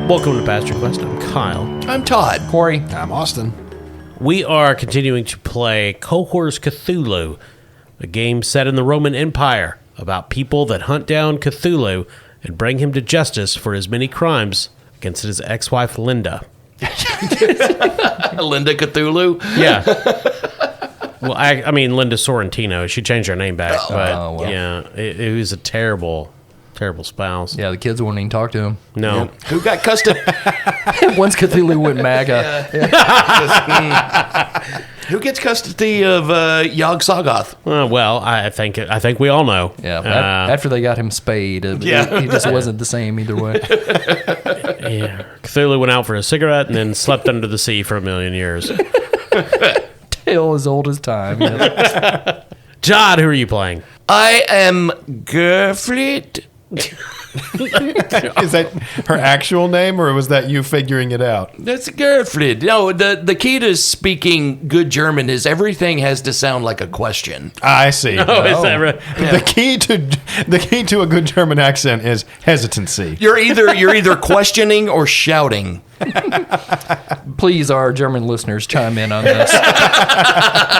Welcome to Pastor Quest. I'm Kyle. I'm Todd. Corey. I'm Austin. We are continuing to play COHORS Cthulhu, a game set in the Roman Empire about people that hunt down Cthulhu and bring him to justice for his many crimes against his ex-wife Linda. Linda Cthulhu? Yeah. Well, I mean Linda Sorrentino. She changed her name back, but yeah, it was a terrible spouse. Yeah, the kids wouldn't even talk to him. No. Yep. Who got custody? Once Cthulhu went MAGA. Who gets custody of Yog Sothoth? Well, I think we all know. Yeah, after they got him spayed, he just wasn't the same either way. Yeah, Cthulhu went out for a cigarette and then slept under the sea for 1 million years. Tale as old as time. Yeah. Jod, who are you playing? I am Gerfrid. Is that her actual name, or was that you figuring it out? That's Gerfrid. No, the key to speaking good German is everything has to sound like a question. I see. Oh, is that right? The key to a good German accent is hesitancy. You're either questioning or shouting. Please, our German listeners, chime in on this.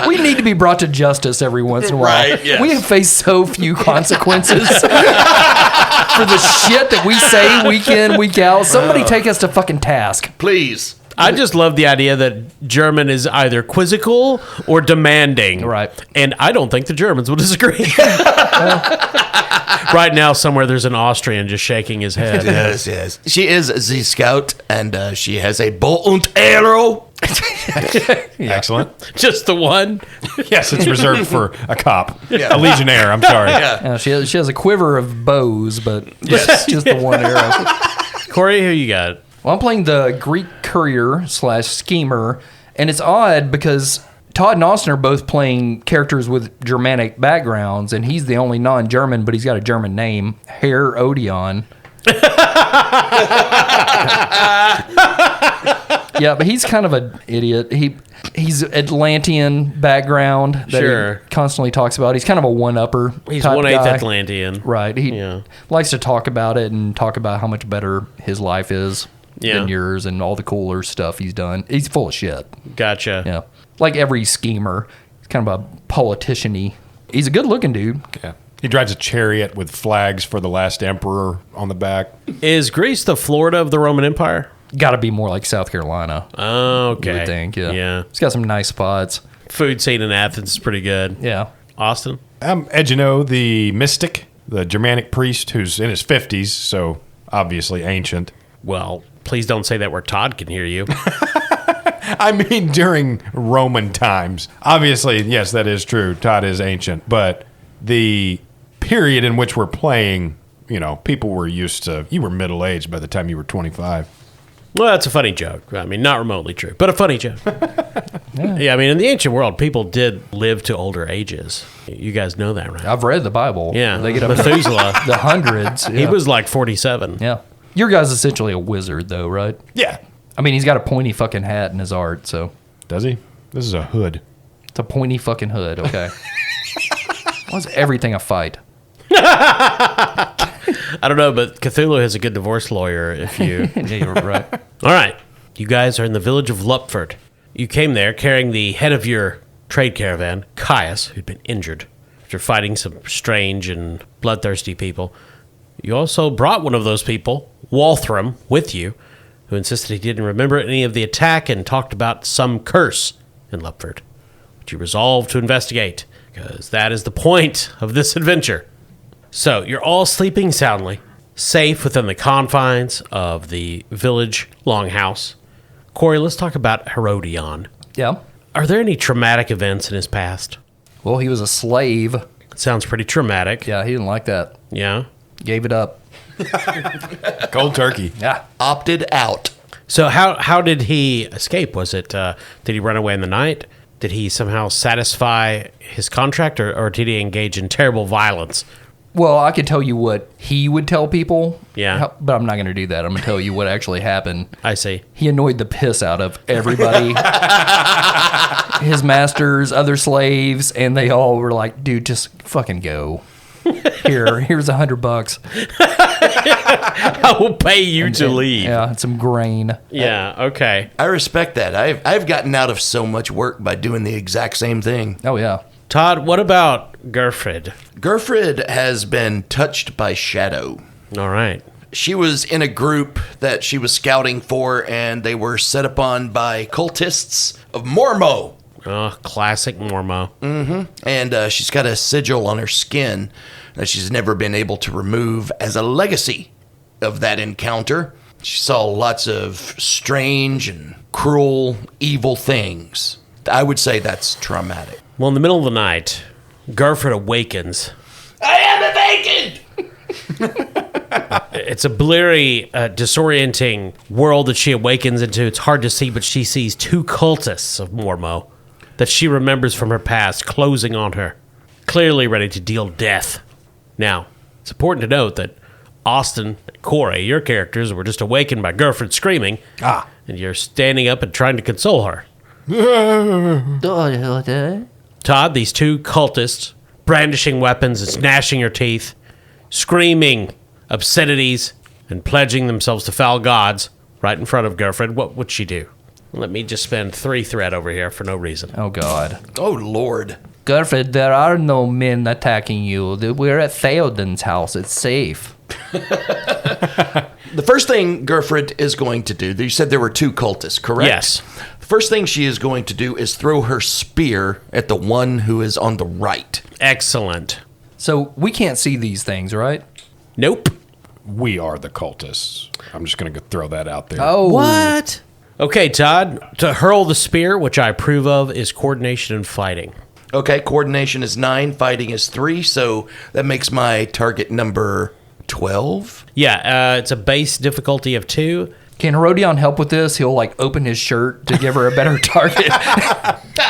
We need to be brought to justice every once in a while. Right, yes. We have faced so few consequences for the shit that we say week in, week out. Somebody take us to fucking task. Please. I just love the idea that German is either quizzical or demanding. Right. And I don't think the Germans will disagree. Right now, somewhere there's an Austrian just shaking his head. Yes. She is the scout, and she has a bow and arrow. Excellent. Just the one? Yes, it's reserved for a cop. Yeah. A legionnaire, I'm sorry. Yeah. She has a quiver of bows, but just the one arrow. Corey, who you got? Well, I'm playing the Greek courier / schemer, and it's odd because Todd and Austin are both playing characters with Germanic backgrounds, and he's the only non-German, but he's got a German name, Herodion. Yeah, but he's kind of an idiot. He's Atlantean background that he constantly talks about. He's kind of a one-upper. He's type 1/8 guy. Atlantean. Right. He likes to talk about it and talk about how much better his life is than yours and all the cooler stuff he's done. He's full of shit. Gotcha. Yeah. Like every schemer. He's kind of a politician-y. He's a good-looking dude. Yeah. He drives a chariot with flags for the last emperor on the back. Is Greece the Florida of the Roman Empire? Got to be more like South Carolina. Oh, okay. You would think, Yeah. It's got some nice spots. Food scene in Athens is pretty good. Yeah. Austin? I'm Egino, the mystic, the Germanic priest who's in his 50s, so obviously ancient. Well, please don't say that where Todd can hear you. I mean, during Roman times. Obviously, yes, that is true. Todd is ancient. But the period in which we're playing, people were used to, you were middle-aged by the time you were 25. Well, that's a funny joke. I mean, not remotely true, but a funny joke. Yeah, I mean, in the ancient world, people did live to older ages. You guys know that, right? I've read the Bible. Yeah. They get up Methuselah. to the hundreds. He was like 47. Yeah. Your guy's essentially a wizard, though, right? Yeah. I mean, he's got a pointy fucking hat in his art, so. Does he? This is a hood. It's a pointy fucking hood, okay. Why's everything a fight? I don't know, but Cthulhu has a good divorce lawyer if you... Yeah, you're right. All right. You guys are in the village of Lupford. You came there carrying the head of your trade caravan, Caius, who'd been injured after fighting some strange and bloodthirsty people. You also brought one of those people, Walthram, with you, who insisted he didn't remember any of the attack and talked about some curse in Lupford, which you resolved to investigate, because that is the point of this adventure. So, you're all sleeping soundly, safe within the confines of the village longhouse. Corey, let's talk about Herodion. Yeah. Are there any traumatic events in his past? Well, he was a slave. It sounds pretty traumatic. Yeah, he didn't like that. Yeah? Gave it up. Cold turkey. Yeah. Opted out. So how did he escape? Was it, did he run away in the night? Did he somehow satisfy his contract, or did he engage in terrible violence? Well, I could tell you what he would tell people. Yeah. But I'm not going to do that. I'm going to tell you what actually happened. I see. He annoyed the piss out of everybody. His masters, other slaves, and they all were like, dude, just fucking go. Here's $100. I will pay you to leave. Yeah, and some grain. Yeah, okay. I respect that. I've gotten out of so much work by doing the exact same thing. Oh, yeah. Todd, what about Gerfrid? Gerfrid has been touched by shadow. All right. She was in a group that she was scouting for, and they were set upon by cultists of Mormo. Oh, classic Mormo. And she's got a sigil on her skin that she's never been able to remove as a legacy of that encounter. She saw lots of strange and cruel, evil things. I would say that's traumatic. Well, in the middle of the night, Gerfrid awakens. I am awakened! It's a bleary, disorienting world that she awakens into. It's hard to see, but she sees two cultists of Mormo that she remembers from her past closing on her, clearly ready to deal death. Now, it's important to note that Austin and Corey, your characters, were just awakened by Gerfrid screaming, and you're standing up and trying to console her. Todd, these two cultists, brandishing weapons and gnashing her teeth, screaming obscenities and pledging themselves to foul gods right in front of Gerfrid. What would she do? Let me just spend 3 threat over here for no reason. Oh, God. Oh, Lord. Gerfrid, there are no men attacking you. We're at Theoden's house. It's safe. The first thing Gerfrid is going to do, you said there were 2 cultists, correct? Yes. The first thing she is going to do is throw her spear at the one who is on the right. Excellent. So we can't see these things, right? Nope. We are the cultists. I'm just going to throw that out there. Oh. What? Okay, Todd, to hurl the spear, which I approve of, is coordination and fighting. Okay, coordination is 9, fighting is 3, so that makes my target number 12. Yeah, it's a base difficulty of 2. Can Herodion help with this? He'll, like, open his shirt to give her a better target.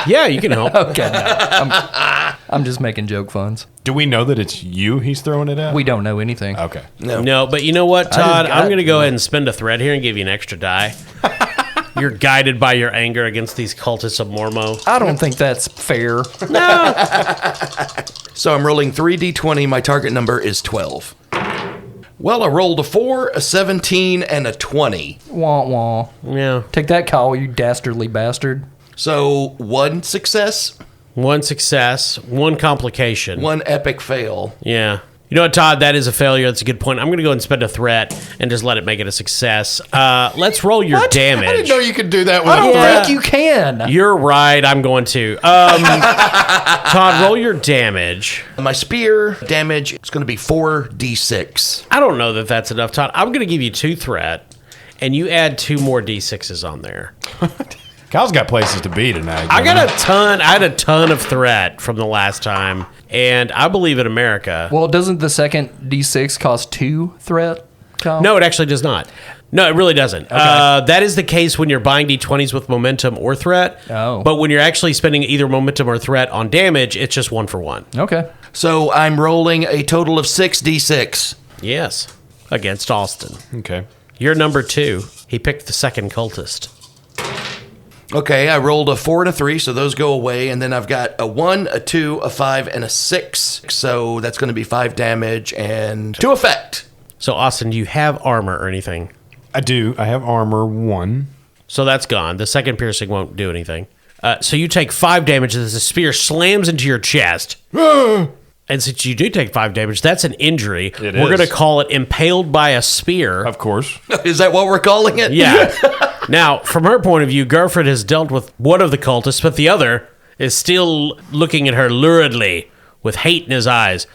Yeah, you can help. Okay. No. I'm just making joke funs. Do we know that it's you he's throwing it at? We don't know anything. Okay. No, but you know what, Todd? got I'm going to go to. ahead and spend a threat here and give you an extra die. You're guided by your anger against these cultists of Mormo. I don't think that's fair. So I'm rolling 3d20. My target number is 12. Well, I rolled a 4, a 17, and a 20. Wah, wah. Yeah. Take that, Kyle, you dastardly bastard. So 1 success, 1 success, 1 complication. 1 epic fail. Yeah. You know what, Todd? That is a failure. That's a good point. I'm going to go ahead and spend a threat and just let it make it a success. Let's roll your damage. I didn't know you could do that with I don't Yeah. think you can. You're right. I'm going to. Todd, roll your damage. My spear damage is going to be 4d6. I don't know that that's enough, Todd. I'm going to give you 2 threat, and you add 2 more d6s on there. Kyle's got places to be tonight. I had a ton of threat from the last time, and I believe in America. Well, doesn't the second D6 cost 2 threat, Kyle? No, it actually does not. No, it really doesn't. That is the case when you're buying d20s with momentum or threat. Oh. But when you're actually spending either momentum or threat on damage, it's just 1 for 1. Okay. So I'm rolling a total of 6d6. Yes, against Austin. Okay. You're number 2. He picked the second cultist. Okay, I rolled a 4 and a 3, so those go away. And then I've got a 1, a 2, a 5, and a 6. So that's going to be 5 damage and 2 effect. So, Austin, do you have armor or anything? I do. I have armor 1. So that's gone. The second piercing won't do anything. So you take 5 damage as the spear slams into your chest. And since you do take 5 damage, that's an injury. It We're is. going to call it impaled by a spear. Of course. Is that what we're calling it? Yeah. Now, from her point of view, Gerfrid has dealt with one of the cultists, but the other is still looking at her luridly with hate in his eyes.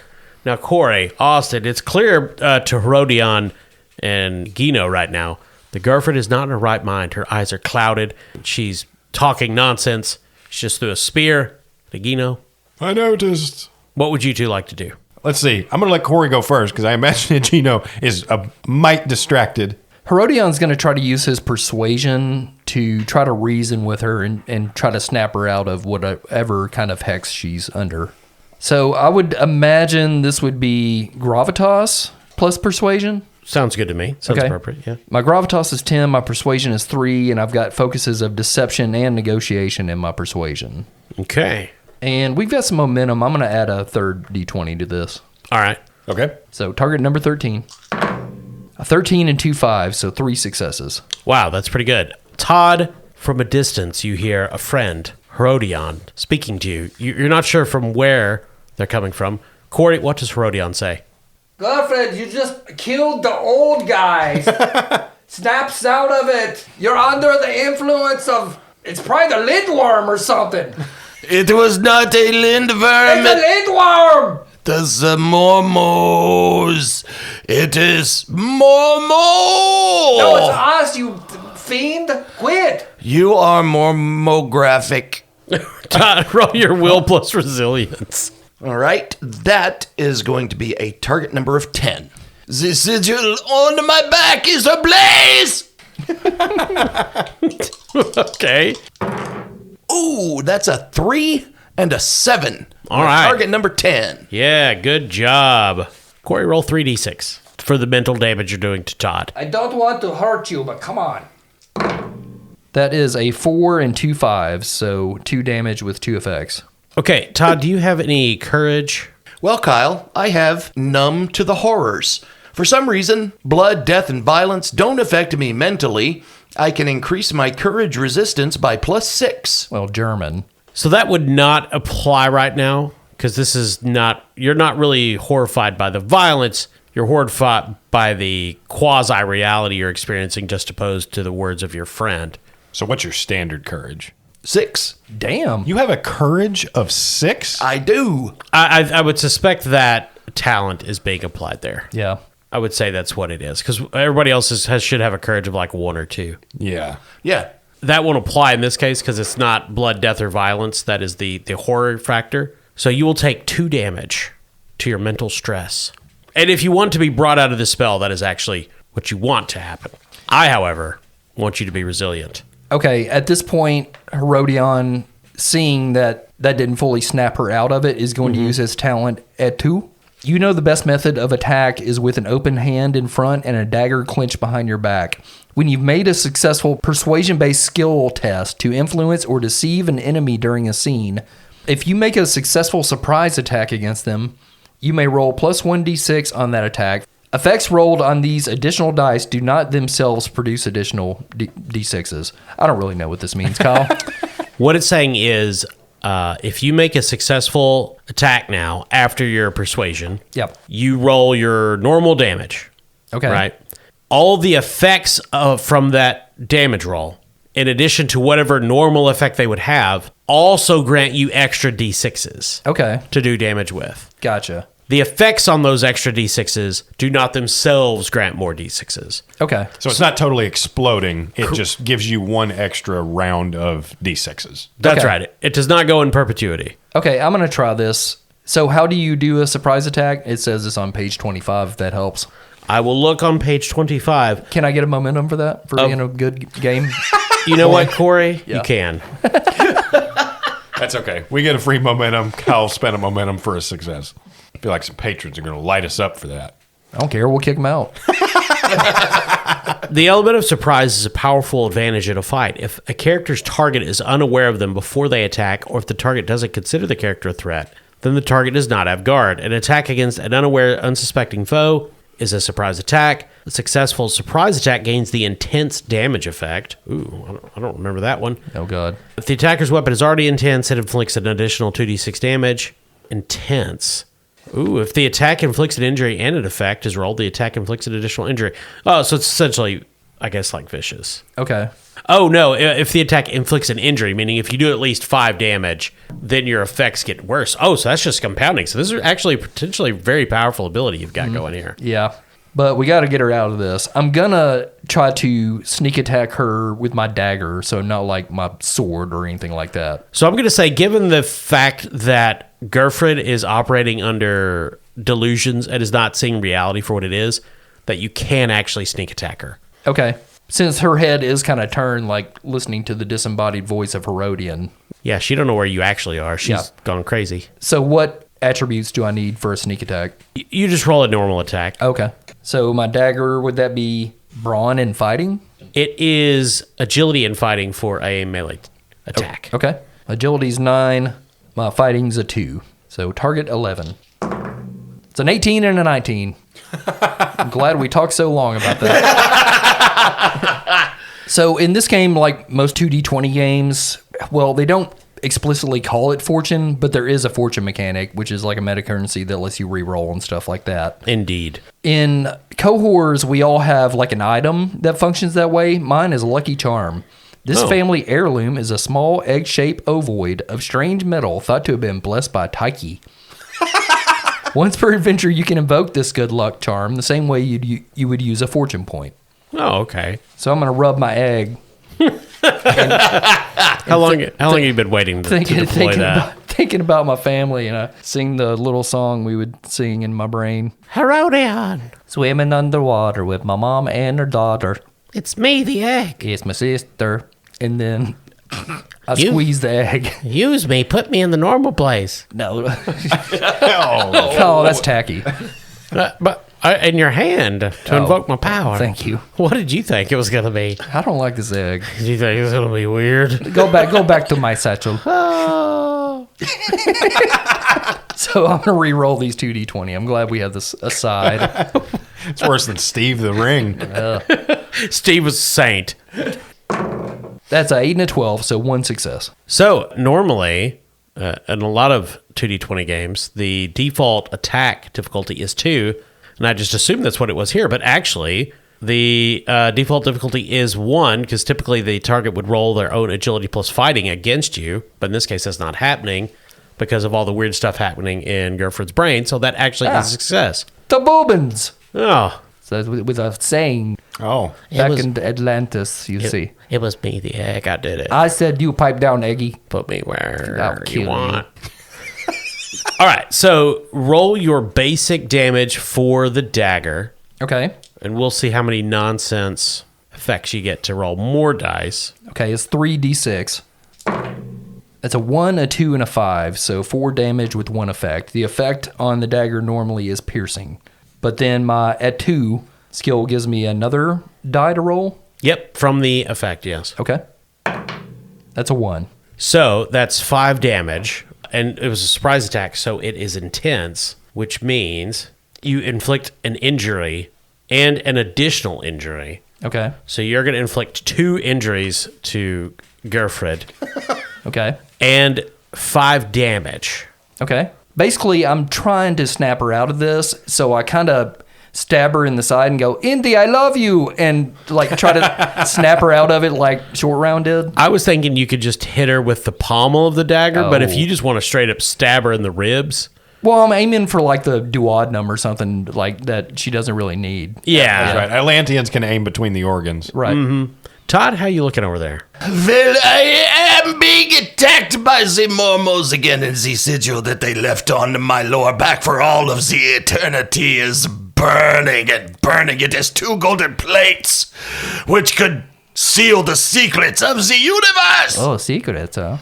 Now, Corey, Austin, it's clear to Herodion and Egino right now that Gerfrid is not in her right mind. Her eyes are clouded. She's talking nonsense. She just threw a spear at Egino. I noticed. What would you two like to do? Let's see. I'm going to let Corey go first because I imagine Egino is a mite distracted. Herodion's going to try to use his persuasion to try to reason with her and try to snap her out of whatever kind of hex she's under. So I would imagine this would be gravitas plus persuasion. Sounds good to me. Sounds Okay. appropriate, yeah. My gravitas is 10, my persuasion is 3, and I've got focuses of deception and negotiation in my persuasion. Okay. And we've got some momentum. I'm going to add a third D20 to this. All right. Okay. So target number 13. A 13 and 2 5s, so 3 successes. Wow, that's pretty good. Todd, from a distance, you hear a friend, Herodion, speaking to you. You're not sure from where they're coming from. Corey, what does Herodion say? Gerfrid, you just killed the old guys. Snaps out of it. You're under the influence of... It's probably the lindworm or something. It was not a lindworm. It's a lindworm! It is a Mormos. It is Mormo. No, it's us, you fiend. Quit. You are Mormographic. Todd, roll your will plus resilience. All right, that is going to be a target number of 10. The sigil on my back is ablaze! Okay. Ooh, that's a 3 and a 7. All right. Target number 10. Yeah, good job. Corey, roll 3d6 for the mental damage you're doing to Todd. I don't want to hurt you, but come on. That is a 4 and 2 5s, so 2 damage with 2 effects. Okay, Todd, do you have any courage? Well, Kyle, I have numb to the horrors. For some reason, blood, death, and violence don't affect me mentally. I can increase my courage resistance by +6. Well, German. So that would not apply right now, because this is not, you're not really horrified by the violence. You're horrified by the quasi-reality you're experiencing, just opposed to the words of your friend. So what's your standard courage? 6. Damn. You have a courage of 6? I do. I would suspect that talent is being applied there. Yeah. I would say that's what it is, because everybody else should have a courage of like 1 or 2. Yeah. Yeah. That won't apply in this case because it's not blood, death, or violence. That is the horror factor. So you will take 2 damage to your mental stress. And if you want to be brought out of the spell, that is actually what you want to happen. I, however, want you to be resilient. Okay, at this point, Herodion, seeing that didn't fully snap her out of it, is going to use his talent Etu. You know the best method of attack is with an open hand in front and a dagger clenched behind your back. When you've made a successful persuasion-based skill test to influence or deceive an enemy during a scene, if you make a successful surprise attack against them, you may roll +1d6 on that attack. Effects rolled on these additional dice do not themselves produce additional d6s. I don't really know what this means, Kyle. What it's saying is, if you make a successful attack now after your persuasion, Yep. you roll your normal damage. Okay. Right? All the effects from that damage roll, in addition to whatever normal effect they would have, also grant you extra d6s Okay. to do damage with. Gotcha. The effects on those extra d6s do not themselves grant more d6s. Okay. So it's not totally exploding. It just gives you 1 extra round of D6s. That's Okay. right. It does not go in perpetuity. Okay, I'm going to try this. So how do you do a surprise attack? It says it's on page 25, if that helps. I will look on page 25. Can I get a momentum for that? For being a good game? You know what, Corey? Yeah. You can. That's okay. We get a free momentum. Kyle spent a momentum for a success. I feel like some patrons are going to light us up for that. I don't care. We'll kick them out. The element of surprise is a powerful advantage in a fight. If a character's target is unaware of them before they attack, or if the target doesn't consider the character a threat, then the target does not have guard. An attack against an unaware, unsuspecting foe is a surprise attack. A successful surprise attack gains the intense damage effect. Ooh, I don't remember that one. Oh, God. If the attacker's weapon is already intense, it inflicts an additional 2d6 damage. Intense. Ooh, if the attack inflicts an injury and an effect is rolled, the attack inflicts an additional injury. Oh, so it's essentially, I guess, like vicious. Okay. Oh, no, if the attack inflicts an injury, meaning if you do at least 5 damage, then your effects get worse. Oh, so that's just compounding. So this is actually potentially very powerful ability you've got going here. Yeah. But we got to get her out of this. I'm going to try to sneak attack her with my dagger, so not like my sword or anything like that. So I'm going to say, given the fact that Gerfrid is operating under delusions and is not seeing reality for what it is, that you can actually sneak attack her. Okay. Since her head is kind of turned, like listening to the disembodied voice of Herodion. Yeah, she don't know where you actually are. She's gone crazy. So what attributes do I need for a sneak attack? You just roll a normal attack. Okay. So my dagger, would that be brawn and fighting? It is agility and fighting for a melee attack. Okay. Agility's 9. My fighting's a 2. So target 11. It's an 18 and a 19. I'm glad we talked so long about that. So in this game, like most 2D20 games, well, they don't explicitly call it fortune, but there is a fortune mechanic, which is like a meta currency that lets you re-roll and stuff like that. Indeed. In COHORS, we all have like an item that functions that way. Mine is Lucky Charm. This family heirloom is a small egg-shaped ovoid of strange metal thought to have been blessed by Taiki. Once per adventure, you can invoke this good luck charm the same way you would use a fortune point. Oh, okay. So I'm going to rub my egg. How long have you been waiting to deploy that? Thinking about my family, and I sing the little song we would sing in my brain. Herodion. Swimming underwater with my mom and her daughter. It's me, the egg. It's my sister. And then I squeeze the egg. Use me. Put me in the normal place. No. Oh, that's tacky. But in your hand to invoke my power. Thank you. What did you think it was going to be? I don't like this egg. Did you think it was going to be weird? Go back to my satchel. Oh. So I'm going to re-roll these 2D20. I'm glad we have this aside. It's worse than Steve the Ring. Steve was a saint. That's an 8 and a 12, so 1 success. So normally, in a lot of 2D20 games, the default attack difficulty is 2, and I just assumed that's what it was here. But actually, the default difficulty is 1, because typically the target would roll their own agility plus fighting against you. But in this case, that's not happening because of all the weird stuff happening in Gerfrid's brain. So that actually is a success. The Bobbins! Oh. So with a saying Oh. back in Atlantis, you see. It was me, the egg. I did it. I said you pipe down, Eggy. Put me where That'll kill you me. want. All right, so roll your basic damage for the dagger, Okay. and we'll see how many nonsense effects you get to roll more dice. Okay, it's 3d6. That's a 1, a 2, and a 5, so 4 damage with 1 effect. The effect on the dagger normally is piercing. But then my at 2 skill gives me another die to roll. Yep, from the effect, yes. Okay. That's a 1. So that's 5 damage, and it was a surprise attack, so it is intense, which means you inflict an injury and an additional injury. Okay. So you're going to inflict 2 injuries to Gerfrid Okay. and 5 damage. Okay. Basically, I'm trying to snap her out of this, so I kind of stab her in the side and go, Indy, I love you, and like try to snap her out of it like Short Round did. I was thinking you could just hit her with the pommel of the dagger, but if Oh. you just want to straight up stab her in the ribs, Well, I'm aiming for like the duodenum or something like that she doesn't really need. yeah. That's right. Atlanteans can aim between the organs. Right. Todd, how you looking over there? Well, I am being attacked by the Mormos again, and the sigil that they left on my lower back for all of the eternity is burning and burning. It has 2 golden plates, which could seal the secrets of the universe. Oh, secrets, huh?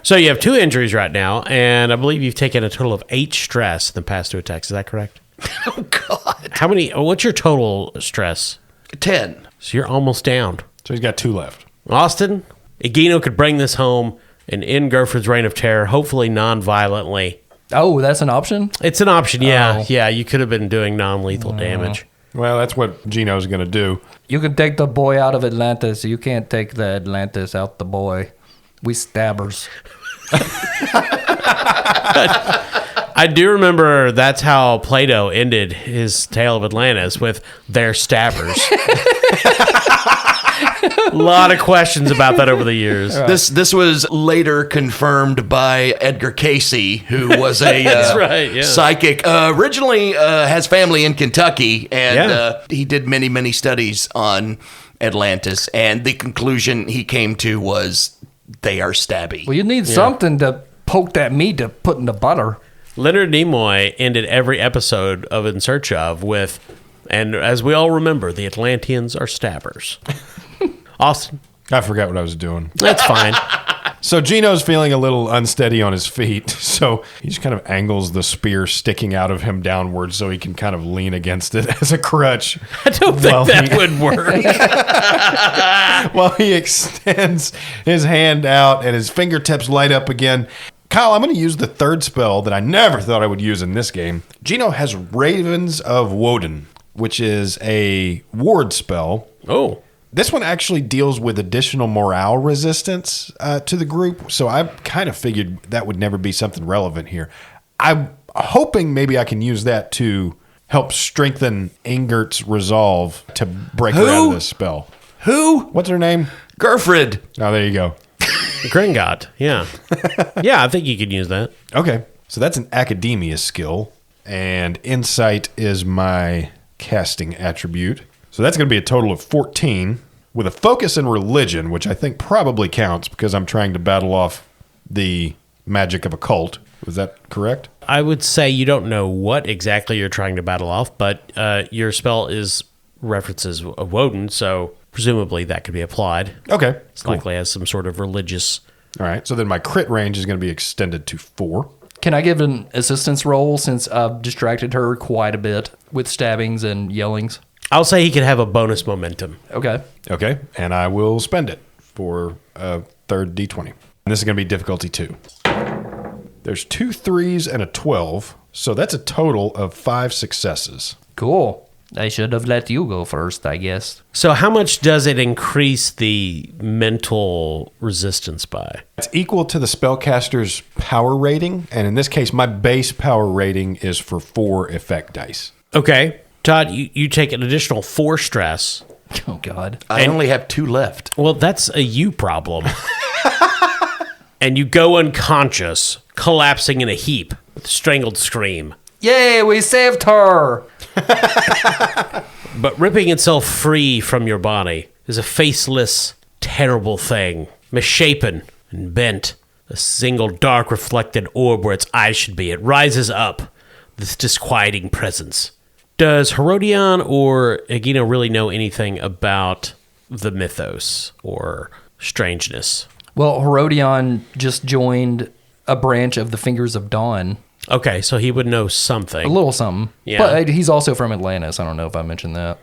So you have 2 injuries right now, and I believe you've taken a total of 8 stress in the past 2 attacks. Is that correct? Oh, God. How many? What's your total stress? 10. So you're almost down. So he's got 2 left. Austin, Egino could bring this home and end Gerfrid's reign of terror, hopefully non-violently. Oh, that's an option? It's an option, yeah. Oh. Yeah, you could have been doing non-lethal damage. Well, that's what Gino's going to do. You can take the boy out of Atlantis. You can't take the Atlantis out the boy. We stabbers. I do remember that's how Plato ended his tale of Atlantis, with their stabbers. A lot of questions about that over the years. This was later confirmed by Edgar Casey, who was a That's right, yeah. psychic. Originally has family in Kentucky, and Yeah. he did many studies on Atlantis, and the conclusion he came to was they are stabby. Well, you need something to poke that meat to put in the butter. Leonard Nimoy ended every episode of In Search Of with, and as we all remember, the Atlanteans are stabbers. Austin, I forgot what I was doing. that's fine. So Gino's feeling a little unsteady on his feet, so he just kind of angles the spear sticking out of him downwards so he can kind of lean against it as a crutch. I don't think that would work. While he extends his hand out and his fingertips light up again, Kyle, I'm going to use the third spell that I never thought I would use in this game. Egino has Ravens of Woden, which is a ward spell. Oh. This one actually deals with additional morale resistance to the group, so I kind of figured that would never be something relevant here. I'm hoping maybe I can use that to help strengthen Ingert's resolve to break her out of this spell. Who? What's her name? Gerfrid. Oh, there you go. Gringotts, yeah. Yeah, I think you could use that. Okay, so that's an Academia skill, and Insight is my casting attribute. So that's going to be a total of 14 with a focus in religion, which I think probably counts because I'm trying to battle off the magic of occult. Was that correct? I would say you don't know what exactly you're trying to battle off, but your spell is references of Woden, so presumably that could be applied. Okay, It's likely has some sort of religious... All right, so then my crit range is going to be extended to 4. Can I give an assistance roll since I've distracted her quite a bit with stabbings and yellings? I'll say he could have a bonus momentum. Okay. Okay, and I will spend it for a third D20. And this is going to be difficulty 2. There's 2 3s and a 12, so that's a total of 5 successes. Cool. I should have let you go first, I guess. So how much does it increase the mental resistance by? It's equal to the spellcaster's power rating, and in this case, my base power rating is for 4 effect dice. Okay. Todd, you take an additional 4 stress. Oh, God. I only have 2 left. Well, that's a you problem. And you go unconscious, collapsing in a heap with a strangled scream. Yay, we saved her! But ripping itself free from your body is a faceless, terrible thing, misshapen and bent. A single dark reflected orb where its eyes should be. It rises up, this disquieting presence. Does Herodion or Egino really know anything about the mythos or strangeness? Well, Herodion just joined a branch of the Fingers of Dawn. Okay, so he would know something. A little something. Yeah. But he's also from Atlantis. I don't know if I mentioned that.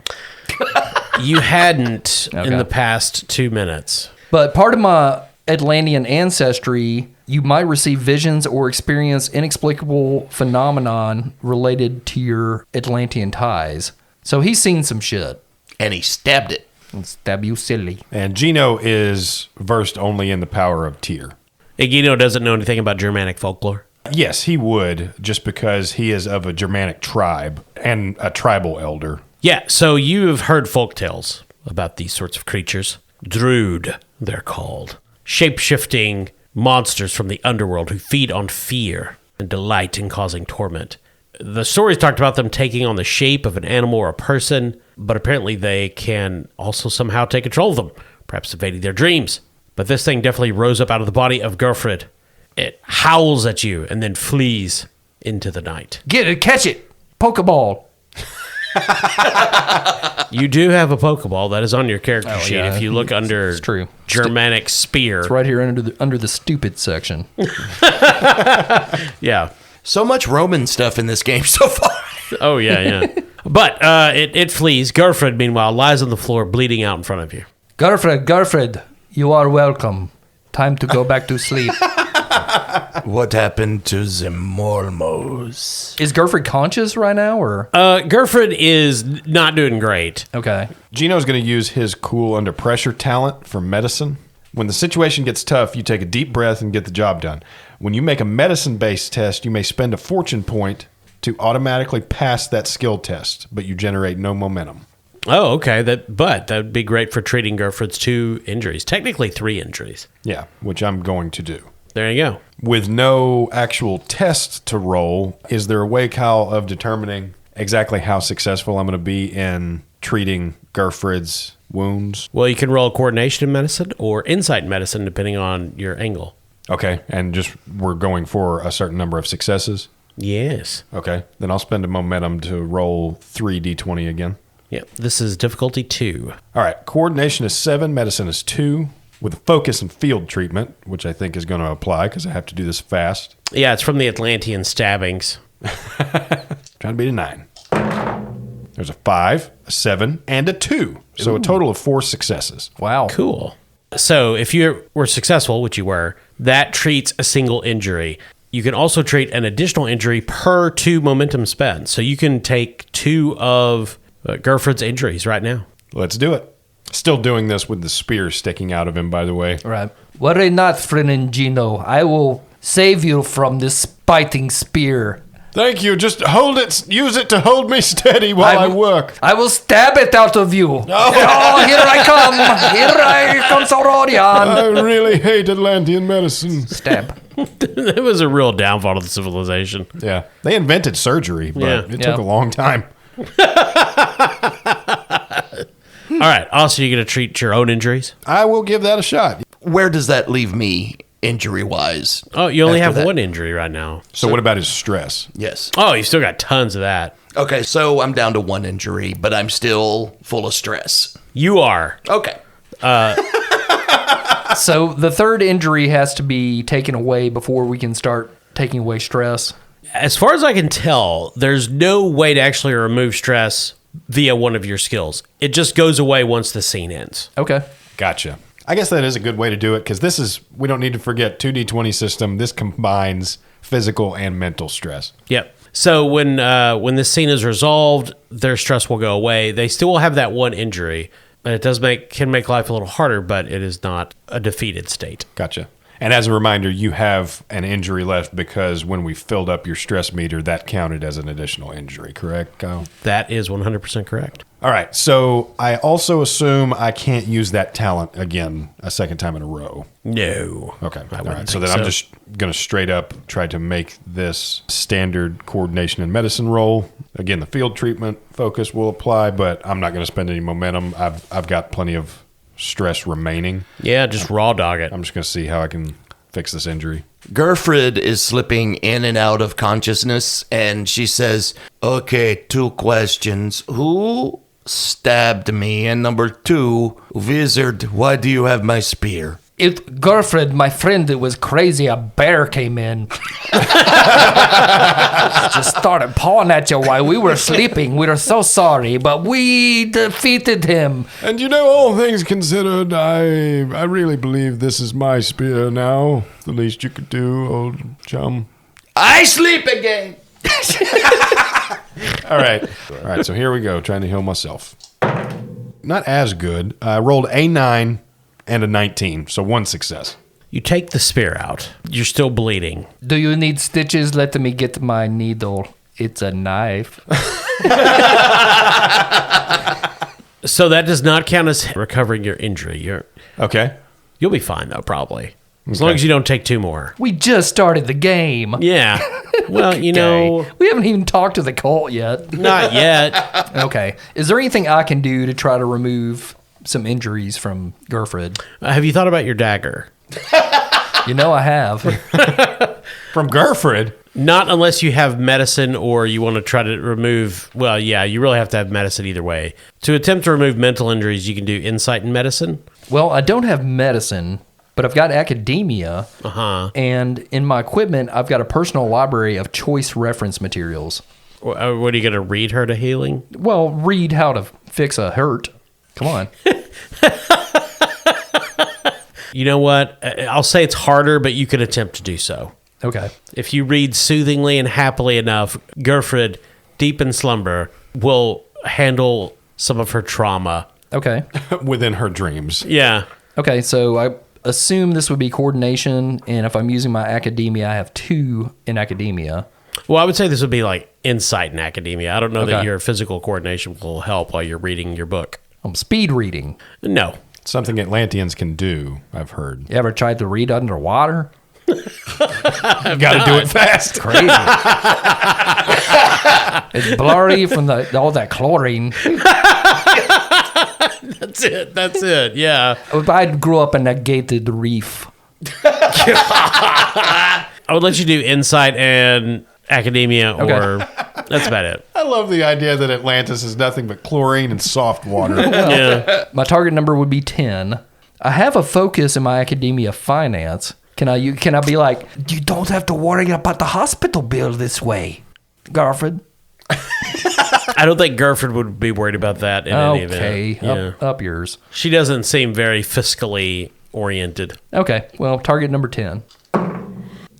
You hadn't in Okay. the past 2 minutes. But part of my Atlantean ancestry, you might receive visions or experience inexplicable phenomenon related to your Atlantean ties. So he's seen some shit. And he stabbed it. Stab you silly. And Gino is versed only in the power of Tyr. Egino doesn't know anything about Germanic folklore. Yes, he would, just because he is of a Germanic tribe and a tribal elder. Yeah, so you have heard folktales about these sorts of creatures. Druid, they're called. Shape-shifting monsters from the underworld who feed on fear and delight in causing torment. The stories talked about them taking on the shape of an animal or a person, but apparently they can also somehow take control of them, perhaps invading their dreams. But this thing definitely rose up out of the body of Gerfrid. It howls at you and then flees into the night. Get it, catch it. Pokeball. You do have a Pokeball that is on your character sheet. yeah. If you look under It's true. Germanic Spear. It's right here under the stupid section. Yeah. So much Roman stuff in this game so far. Oh, yeah. But it flees. Gerfrid, meanwhile, lies on the floor bleeding out in front of you. Gerfrid, you are welcome. Time to go back to sleep. What happened to the Mormos? Is Gerfrid conscious right now, or? Gerfrid is not doing great. Okay. Gino's going to use his cool under pressure talent for medicine. When the situation gets tough, you take a deep breath and get the job done. When you make a medicine-based test, you may spend a fortune point to automatically pass that skill test, but you generate no momentum. Oh, okay. That would be great for treating Gerfrid's 2 injuries. Technically 3 injuries. Yeah, which I'm going to do. There you go. With no actual test to roll, is there a way, Kyle, of determining exactly how successful I'm going to be in treating Gerfrid's wounds? Well, you can roll coordination in medicine or insight in medicine, depending on your angle. Okay, and just we're going for a certain number of successes? Yes. Okay, then I'll spend a momentum to roll 3d20 again. Yep. This is difficulty 2. All right, coordination is 7, medicine is 2, with a focus and field treatment, which I think is going to apply because I have to do this fast. Yeah, it's from the Atlantean stabbings. Trying to beat a 9. There's a 5, a 7, and a 2. So a total of 4 successes. Wow. Cool. So if you were successful, which you were, That treats a single injury. You can also treat an additional injury per 2 momentum spent. So you can take 2 of Gerfrid's injuries right now. Let's do it. Still doing this with the spear sticking out of him, by the way. Right. Worry not, friend Egino. I will save you from this biting spear. Thank you. Just hold it. Use it to hold me steady while I work. I will stab it out of you. Oh, here I come. Here comes Herodion. I really hate Atlantean medicine. Stab. It was a real downfall of the civilization. Yeah. They invented surgery, but it took a long time. All right. Also, you're going to treat your own injuries? I will give that a shot. Where does that leave me injury-wise? Oh, you only after have that? 1 injury right now. So what about his stress? Yes. Oh, you've still got tons of that. Okay, so I'm down to 1 injury, but I'm still full of stress. You are. Okay. So the third injury has to be taken away before we can start taking away stress. As far as I can tell, there's no way to actually remove stress via one of your skills. It just goes away once the scene ends. Okay. Gotcha. I guess that is a good way to do it because we don't need to forget 2d20 system. This combines physical and mental stress. Yep. So when this scene is resolved, their stress will go away. They still will have that 1 injury, but it can make life a little harder, but it is not a defeated state. Gotcha. And as a reminder, you have an injury left because when we filled up your stress meter, that counted as an additional injury, correct, Kyle? That is 100% correct. All right. So I also assume I can't use that talent again a second time in a row. No. Okay. I All wouldn't right. So think then I'm just going to straight up try to make this standard coordination and medicine roll. Again, the field treatment focus will apply, but I'm not going to spend any momentum. I've got plenty of stress remaining. Yeah, just raw dog it. I'm just going to see how I can fix this injury. Gerfrid is slipping in and out of consciousness, and she says, okay, 2 questions. Who stabbed me? And number 2, wizard, why do you have my spear? Gerfrid, my friend, it was crazy. A bear came in. Just started pawing at you while we were sleeping. We were so sorry, but we defeated him. And you know, all things considered, I really believe this is my spear now. The least you could do, old chum. I sleep again. All right. All right, so here we go, trying to heal myself. Not as good. I rolled a 9 and a 19, so 1 success. You take the spear out. You're still bleeding. Do you need stitches? Let me get my needle. It's a knife. So that does not count as recovering your injury. Okay. You'll be fine, though, probably. As Okay. long as you don't take 2 more. We just started the game. Yeah. Well, you know, We haven't even talked to the cult yet. not yet. Okay. Is there anything I can do to try to remove some injuries from Gerfrid? Have you thought about your dagger? You know I have. From Gerfrid. Not unless you have medicine or you want to try to remove... Well, yeah, you really have to have medicine either way. To attempt to remove mental injuries, you can do insight and medicine. Well, I don't have medicine, but I've got academia. Uh-huh. And in my equipment, I've got a personal library of choice reference materials. What are you going to read her to healing? Well, read how to fix a hurt. Come on. You know what? I'll say it's harder, but you can attempt to do so. Okay. If you read soothingly and happily enough, Gerfrid, deep in slumber, will handle some of her trauma. Okay. Within her dreams. Yeah. Okay, so I assume this would be coordination, and if I'm using my academia, I have 2 in academia. Well, I would say this would be like insight in academia. I don't know that Okay. your physical coordination will help while you're reading your book. I'm speed reading. No. Something Atlanteans can do, I've heard. You ever tried to read underwater? You got to do it fast. Crazy. It's blurry from all that chlorine. That's it. Yeah. I grew up in a gated reef. I would let you do insight and academia, or that's about it. I love the idea that Atlantis is nothing but chlorine and soft water. Yeah. My target number would be 10. I have a focus in my academia finance. Can I be like, you don't have to worry about the hospital bill this way, Gerfrid? I don't think Gerfrid would be worried about that in any event. Okay, Yeah. up yours. She doesn't seem very fiscally oriented. Okay, well, target number 10.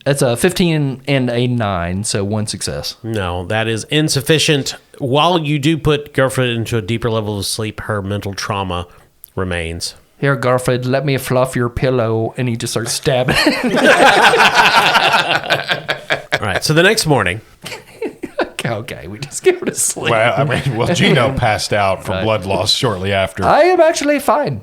That's a 15 and a 9, so 1 success. No, that is insufficient. While you do put Gerfrid into a deeper level of sleep, her mental trauma remains. Here, Gerfrid, let me fluff your pillow. And he just starts stabbing. All right, so the next morning... Okay, we just give her to sleep. Well, Gino passed out from blood loss shortly after. I am actually fine.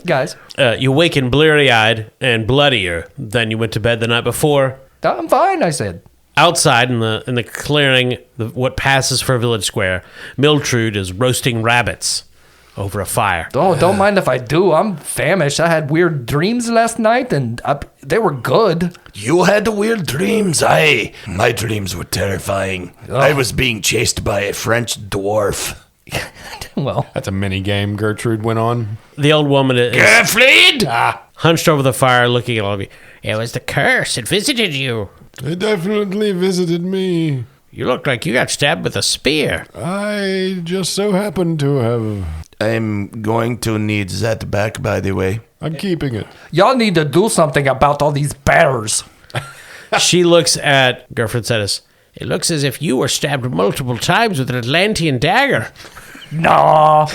Guys. You awaken bleary-eyed and bloodier than you went to bed the night before. I'm fine, I said. Outside in the clearing, what passes for a village square, Miltrude is roasting rabbits over a fire. Oh, don't mind if I do. I'm famished. I had weird dreams last night, and they were good. You had weird dreams. My dreams were terrifying. Oh. I was being chased by a French dwarf. Well, That's a mini game Gertrude went on. The old woman is Gerfrid! hunched over the fire looking at all of you. It was the curse. It visited you. It definitely visited me. You look like you got stabbed with a spear. I just so happened to have. I'm going to need that back, by the way. I'm keeping it. y'all need to do something about all these bears. She looks at Gerfrid says, "It looks as if you were stabbed multiple times with an Atlantean dagger." No.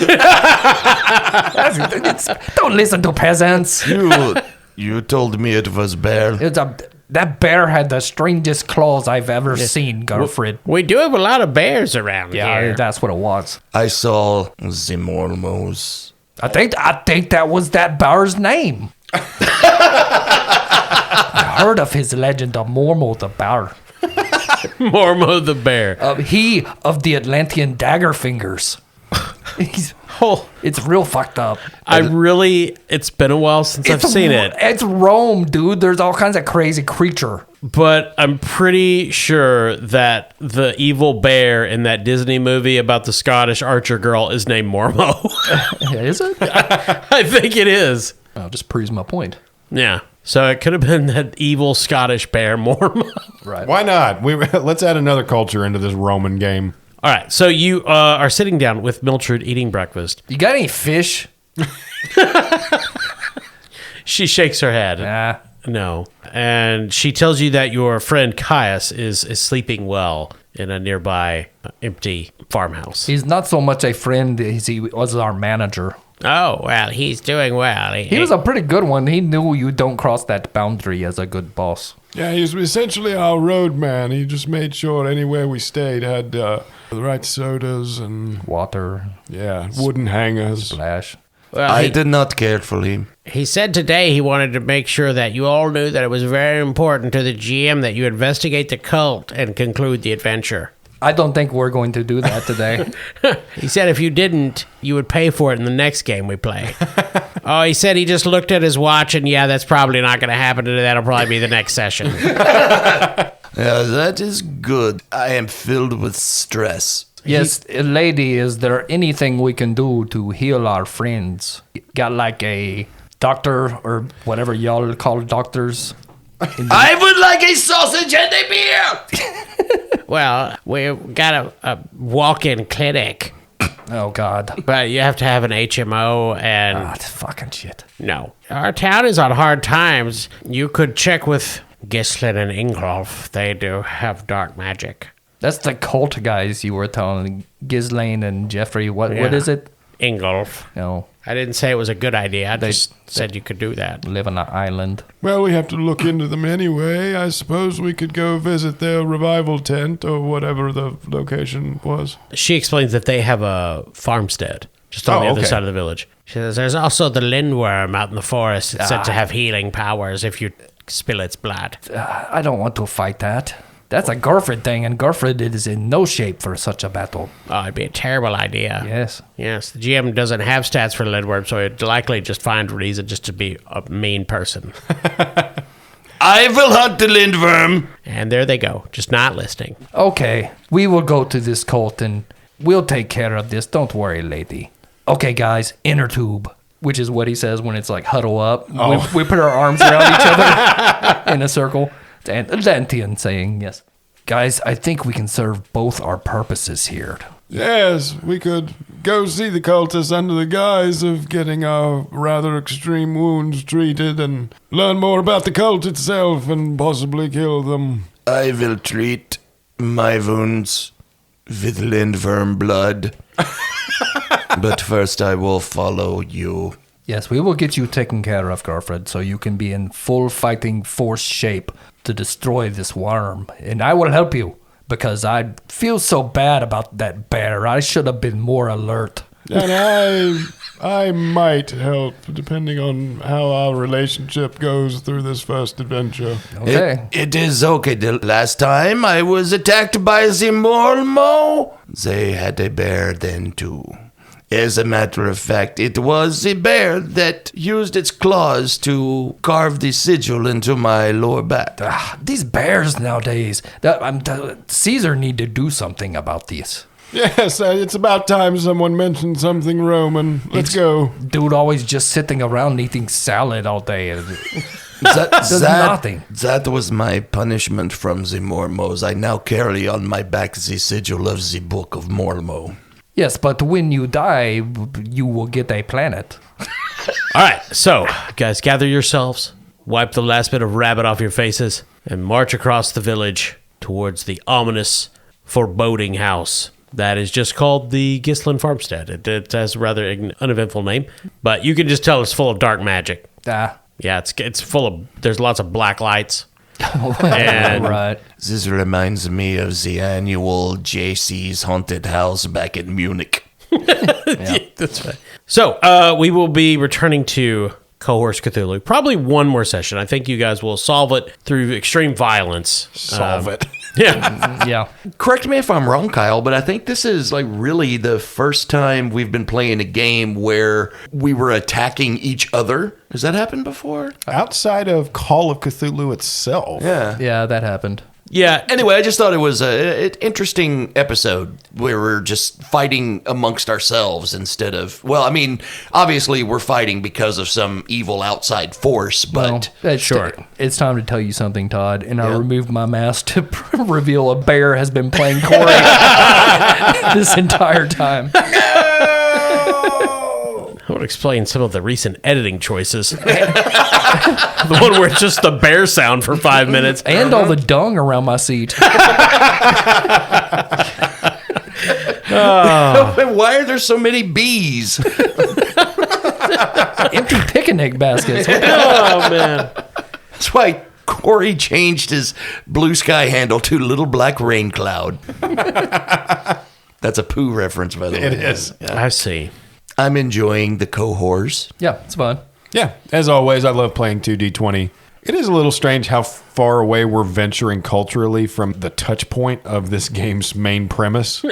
Don't listen to peasants. You told me it was bear. That bear had the strangest claws I've ever seen, Gerfrid. We do have a lot of bears around Yeah, here. that's what it was. I saw the Mormos. I think that was that bear's name. I heard of his legend of Mormo the bear. Mormo the bear. He of the Atlantean dagger fingers. It's real fucked up. It's been a while since I've seen it. It's Rome, dude. There's all kinds of crazy creature. But I'm pretty sure that the evil bear in that Disney movie about the Scottish archer girl is named Mormo. Is it? I think it is. Oh, just proves my point. Yeah. So it could have been that evil Scottish bear, Mormo. Right. Why not? Let's add another culture into this Roman game. All right. So you are sitting down with Miltrude eating breakfast. You got any fish? She shakes her head. Nah. No. And she tells you that your friend Caius is sleeping well in a nearby empty farmhouse. He's not so much a friend as he was our manager. Oh, well, he's doing well. He was a pretty good one. He knew you don't cross that boundary as a good boss. Yeah, he's essentially our roadman. He just made sure anywhere we stayed had the right sodas and Water, wooden hangers. splash. Well, I did not care for him. He said today he wanted to make sure that you all knew that it was very important to the GM that you investigate the cult and conclude the adventure. I don't think we're going to do that today. He said if you didn't, you would pay for it in the next game we play. Oh, he said he just looked at his watch and that's probably not going to happen today. That'll probably be the next session. Yeah, that is good. I am filled with stress. Yes, lady, is there anything we can do to heal our friends? Got like a doctor or whatever y'all call doctors? I would like a sausage and a beer! Well, we've got a walk-in clinic, Oh, God. but you have to have an HMO and... That's fucking shit. No. Our town is on hard times. You could check with Gislin and Ingolf. They do have dark magic. That's the cult guys you were telling. Ghislaine and Jeffrey. What is it? Ingolf. No, I didn't say it was a good idea. I just said you could do that. live on an island. Well, we have to look into them anyway. I suppose we could go visit their revival tent or whatever the location was. She explains that they have a farmstead just on the other side of the village. She says there's also the lindworm out in the forest. It's said to have healing powers if you spill its blood. I don't want to fight that. That's a Gerfrid thing, and Gerfrid is in no shape for such a battle. Oh, it'd be a terrible idea. Yes. Yes, the GM doesn't have stats for lindworm, so he'd likely just find a reason just to be a mean person. I will hunt the lindworm. And there they go, just not listening. Okay, we will go to this cult, and we'll take care of this. Don't worry, lady. Okay, guys, inner tube, which is what he says when it's like huddle up. Oh. We put our arms around each other in a circle. And Atlantean saying, yes. Guys, I think we can serve both our purposes here. Yes, we could go see the cultists under the guise of getting our rather extreme wounds treated and learn more about the cult itself and possibly kill them. I will treat my wounds with lindworm blood. But first I will follow you. Yes, we will get you taken care of, Gerfrid, so you can be in full fighting force shape to destroy this worm. And I will help you, because I feel so bad about that bear. I should have been more alert. And I might help, depending on how our relationship goes through this first adventure. Okay. It is okay. The last time I was attacked by the Mormo, they had a bear then too. As a matter of fact, it was the bear that used its claws to carve the sigil into my lower back. These bears nowadays, Caesar need to do something about these. Yes, it's about time someone mentioned something Roman. Let's go. Dude always just sitting around eating salad all day. Does nothing. That was my punishment from the Mormos. I now carry on my back the sigil of the Book of Mormo. Yes, but when you die, you will get a planet. All right, so, guys, gather yourselves, wipe the last bit of rabbit off your faces, and march across the village towards the ominous, foreboding house that is just called the Gislin Farmstead. It has a rather uneventful name, but you can just tell it's full of dark magic. Yeah, it's full of, there's lots of black lights. And right. This reminds me of the annual JC's haunted house back in Munich. Yeah, that's right. So we will be returning to COHORS Cthulhu. Probably one more session. I think you guys will solve it through extreme violence. Solve it. Yeah. Yeah. Correct me if I'm wrong, Kyle, but I think this is like really the first time we've been playing a game where we were attacking each other. Has that happened before? Outside of Call of Cthulhu itself. Yeah. Yeah, that happened. Yeah. Anyway, I just thought it was an interesting episode where we're just fighting amongst ourselves instead of, well, I mean, obviously we're fighting because of some evil outside force, but Sure. It's time to tell you something, Todd. And I removed my mask to reveal a bear has been playing Corey this entire time. I want to explain some of the recent editing choices. The one where it's just the bear sound for 5 minutes. And all the dung around my seat. why are there so many bees? Empty picnic baskets. Oh, man. That's why Corey changed his blue sky handle to Little Black Rain Cloud. That's a poo reference, by the way. It is. I see. I'm enjoying the cohorts. Yeah, it's fun. Yeah, as always, I love playing 2D20. It is a little strange how far away we're venturing culturally from the touch point of this game's main premise. The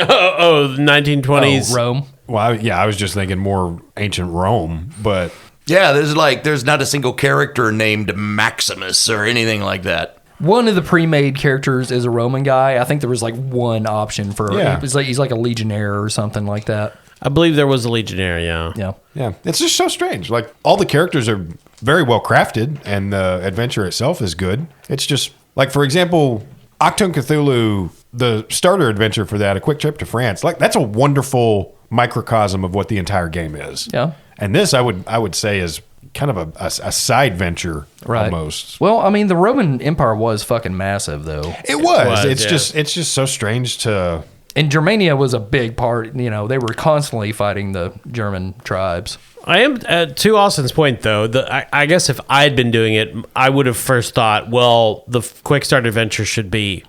1920s. Rome. Well, I was just thinking more ancient Rome, but Yeah, there's not a single character named Maximus or anything like that. One of the pre-made characters is a Roman guy. I think there was like one option for he's like a legionnaire or something like that. I believe there was a legionnaire, yeah. yeah, it's just so strange. Like, all the characters are very well crafted, and the adventure itself is good. It's just, like, for example, Achtung Cthulhu, the starter adventure for that, A Quick Trip to France, like, that's a wonderful microcosm of what the entire game is. Yeah. And this, I would say, is kind of a side venture, almost. Well, I mean, the Roman Empire was fucking massive, though. It was. Yeah. It's just so strange to... And Germania was a big part. You know, they were constantly fighting the German tribes. I am, to Austin's point, though, I guess if I'd been doing it, I would have first thought, well, the Quick Start adventure should be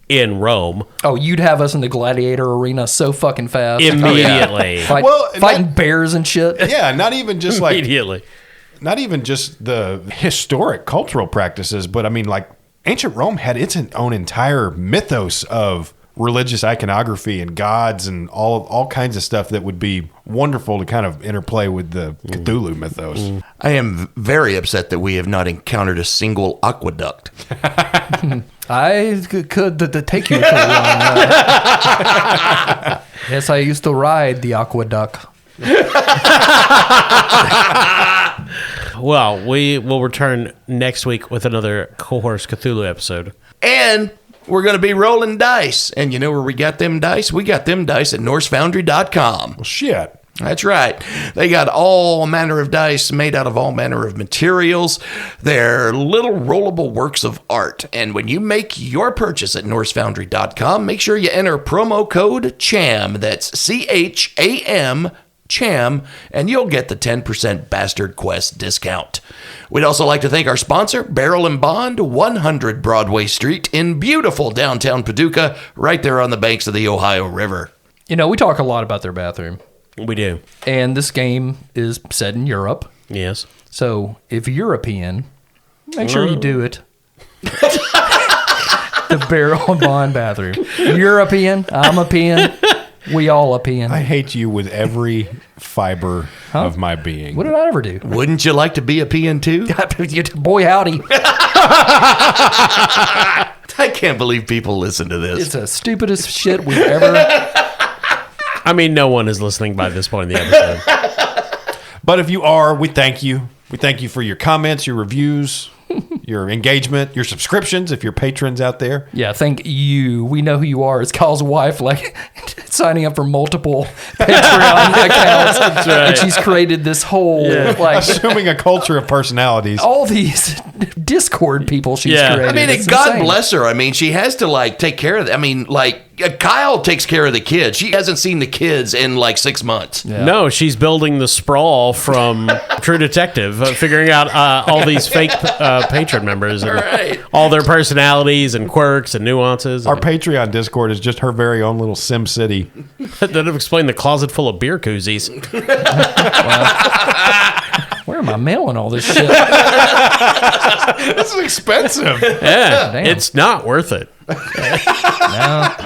in Rome. Oh, you'd have us in the gladiator arena so fucking fast. Immediately. Fighting bears and shit. Yeah, not even just like... Immediately. Not even just the historic cultural practices, but I mean, like, ancient Rome had its own entire mythos of religious iconography and gods and all kinds of stuff that would be wonderful to kind of interplay with the Cthulhu mythos. I am very upset that we have not encountered a single aqueduct. I could take you to one. Yes, I used to ride the aqueduct. Well, we will return next week with another COHORS Cthulhu episode. And we're going to be rolling dice. And you know where we got them dice? We got them dice at NorseFoundry.com. Well, shit. That's right. They got all manner of dice made out of all manner of materials. They're little rollable works of art. And when you make your purchase at NorseFoundry.com, make sure you enter promo code CHAM. That's CHAM, CHAM, and you'll get the 10% Bastard Quest discount. We'd also like to thank our sponsor, Barrel and Bond, 100 Broadway Street in beautiful downtown Paducah, right there on the banks of the Ohio River. You know, we talk a lot about their bathroom. We do. And this game is set in Europe. Yes. So if you're European, make sure you do it. The Barrel and Bond bathroom. European, I'm a peon. We all a peon. I hate you with every fiber of my being. What did I ever do? Wouldn't you like to be a peon too? Boy, howdy. I can't believe people listen to this. It's the stupidest shit we've ever... I mean, no one is listening by this point in the episode. But if you are, we thank you. We thank you for your comments, your reviews, your engagement, your subscriptions, if you're patrons out there. Yeah, thank you. We know who you are. It's Kyle's wife, like, signing up for multiple Patreon accounts. That's right. And she's created this whole, like... Assuming a culture of personalities. all these Discord people she's created. I mean, It's God insane. bless her. I mean, she has to, like, take care of I mean, like, Kyle takes care of the kids. She hasn't seen the kids in, like, 6 months. Yeah. No, she's building the sprawl from True Detective, figuring out all these fake patron members and Right. all their personalities and quirks and nuances. Our Patreon Discord is just her very own little Sim City. That would explain the closet full of beer koozies. Where am I mailing all this shit? This is expensive. Yeah, Damn. it's not worth it. No.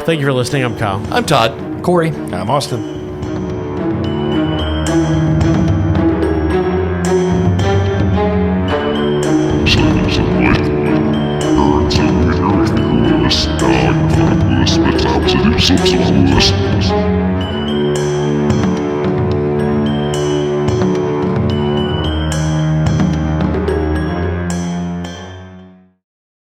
Thank you for listening. I'm Kyle. I'm Todd. Corey. I'm Austin. Spets absolut subs